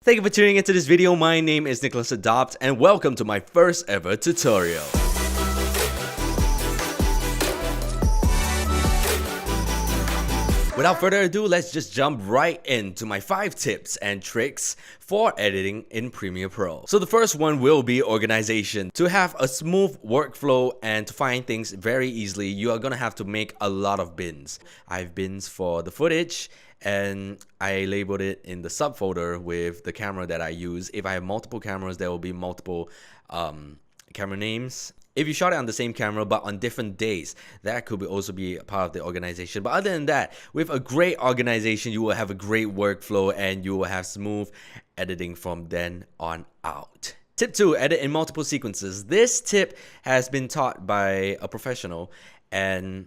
Thank you for tuning into this video. My name is Nicholas Adopt and welcome to my first ever tutorial. Without further ado, let's just jump right into my 5 tips and tricks for editing in Premiere Pro. So the first one will be organization. To have a smooth workflow and to find things very easily, you are gonna have to make a lot of bins. I have bins for the footage and I labeled it in the subfolder with the camera that I use. If I have multiple cameras, there will be multiple camera names. If you shot it on the same camera but on different days, that could also be a part of the organization. But other than that, with a great organization, you will have a great workflow and you will have smooth editing from then on out. Tip 2, edit in multiple sequences. This tip has been taught by a professional, and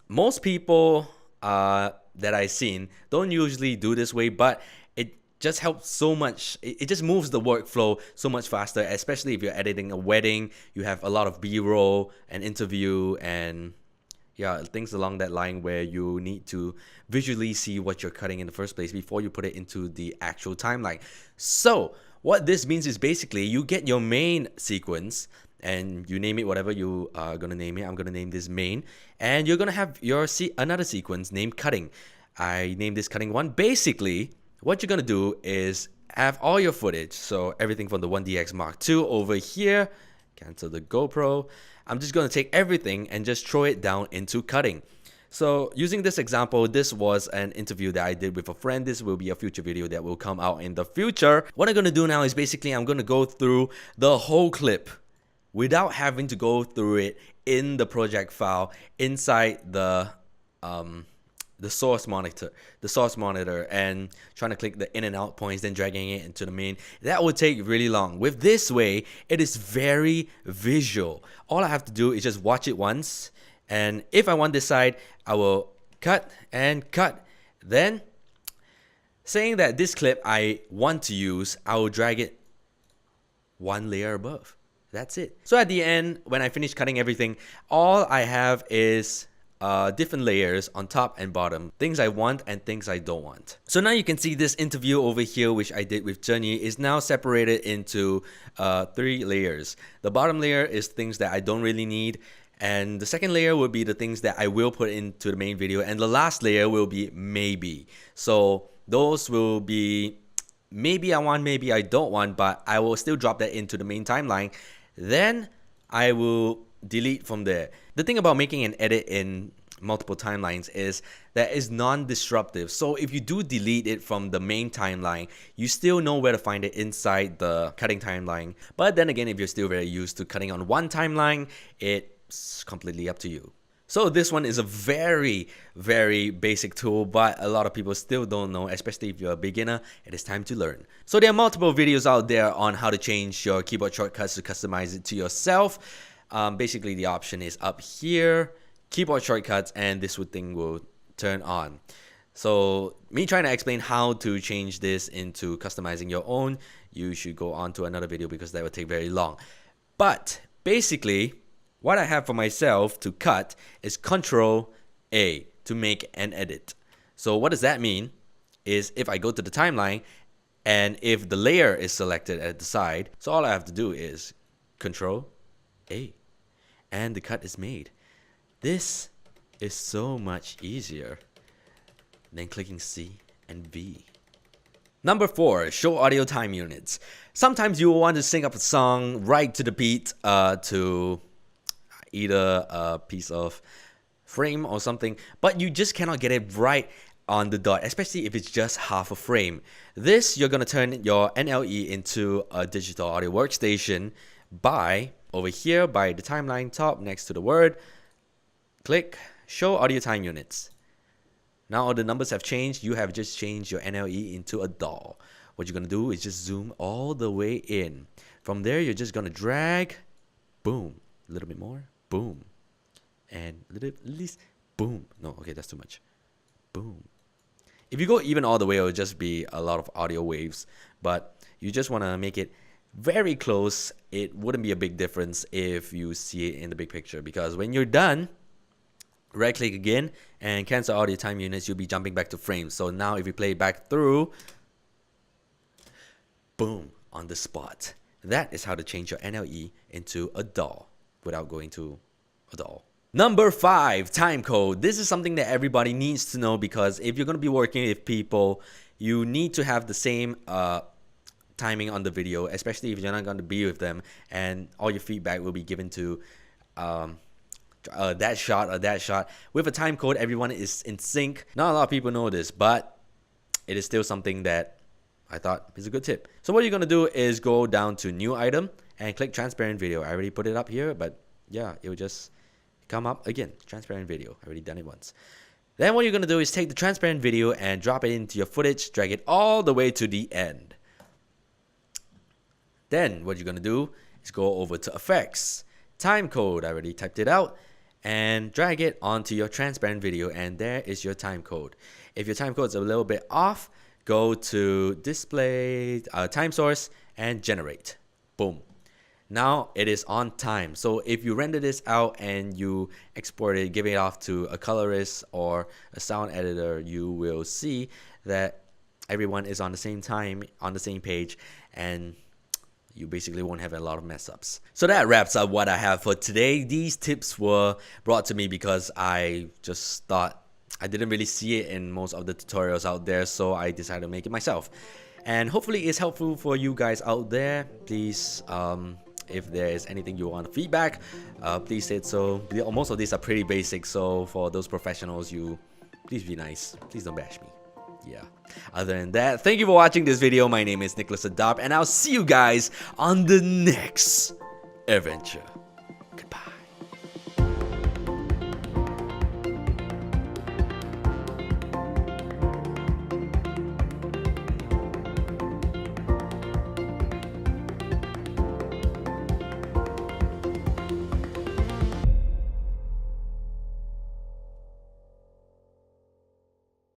most people that I've seen don't usually do this way, but it just helps so much. It just moves the workflow so much faster, especially if you're editing a wedding. You have a lot of B-roll and interview and things along that line where you need to visually see what you're cutting in the first place before you put it into the actual timeline. So what this means is basically you get your main sequence and you name it whatever you are gonna name it. I'm gonna name this main, and you're gonna have your another sequence named cutting. I named this cutting 1. Basically, what you're gonna do is have all your footage, so everything from the 1DX Mark II over here. Cancel the GoPro. I'm just gonna take everything and just throw it down into cutting. So using this example, this was an interview that I did with a friend. This will be a future video that will come out in the future. What I'm gonna do now is basically I'm gonna go through the whole clip without having to go through it in the project file inside the source monitor and trying to click the in and out points, then dragging it into the main. That would take really long. With this way, it is very visual. All I have to do is just watch it once, and if I want this side, I will cut and cut. Then, saying that this clip I want to use, I will drag it one layer above. That's it. So at the end, when I finish cutting everything, all I have is different layers on top and bottom, things I want and things I don't want. So now you can see this interview over here, which I did with Jenny, is now separated into 3 layers. The bottom layer is things that I don't really need, and the second layer will be the things that I will put into the main video, and the last layer will be maybe. So those will be maybe I want, maybe I don't want, but I will still drop that into the main timeline. Then I will delete from there. The thing about making an edit in multiple timelines is that it's non-disruptive. So if you do delete it from the main timeline, you still know where to find it inside the cutting timeline. But then again, if you're still very used to cutting on one timeline, it's completely up to you. So this one is a very, very basic tool, but a lot of people still don't know, especially if you're a beginner. It is time to learn. So there are multiple videos out there on how to change your keyboard shortcuts to customize it to yourself. Basically, the option is up here, keyboard shortcuts, and this thing will turn on. So me trying to explain how to change this into customizing your own, you should go on to another video because that would take very long. But basically, what I have for myself to cut is Control A to make an edit. So what does that mean is if I go to the timeline and if the layer is selected at the side, so all I have to do is Control A and the cut is made. This is so much easier than clicking C and V. Number 4, show audio time units. Sometimes you will want to sync up a song right to the beat to either a piece of frame or something, but you just cannot get it right on the dot, especially if it's just half a frame. This, you're going to turn your NLE into a digital audio workstation by over here by the timeline top next to the word, click show audio time units. Now all the numbers have changed. You have just changed your NLE into a doll. What you're going to do is just zoom all the way in. From there, you're just going to drag, boom, a little bit more, boom, and a little at least, boom. No, okay, that's too much. Boom. If you go even all the way, it will just be a lot of audio waves, but you just want to make it very close. It wouldn't be a big difference if you see it in the big picture, because when you're done, right click again and cancel audio time units, you'll be jumping back to frames. So now if you play it back through, Boom, on the spot. That is how to change your NLE into a doll without going to a doll. Number 5, time code. This is something that everybody needs to know, because if you're going to be working with people, you need to have the same timing on the video, especially if you're not going to be with them, and all your feedback will be given to that shot or that shot. With a time code, everyone is in sync. Not a lot of people know this, but it is still something that I thought is a good tip. So what you're going to do is go down to new item and click transparent video. I already put it up here, but yeah, it will just come up again. Transparent video. I already done it once. Then what you're going to do is take the transparent video and drop it into your footage, drag it all the way to the end. Then what you're going to do is go over to effects, time code. I already typed it out, and drag it onto your transparent video, and there is your time code. If your time code is a little bit off, go to display, time source, and generate. Boom. Now it is on time. So if you render this out and you export it, give it off to a colorist or a sound editor, you will see that everyone is on the same time, on the same page, and you basically won't have a lot of mess ups. So that wraps up what I have for today. These tips were brought to me because I just thought I didn't really see it in most of the tutorials out there, so I decided to make it myself. And hopefully it's helpful for you guys out there. Please, if there is anything you want to feedback, please say it. So most of these are pretty basic, so for those professionals, please be nice. Please don't bash me. Yeah. Other than that, thank you for watching this video. My name is Nicholas Adab, and I'll see you guys on the next adventure.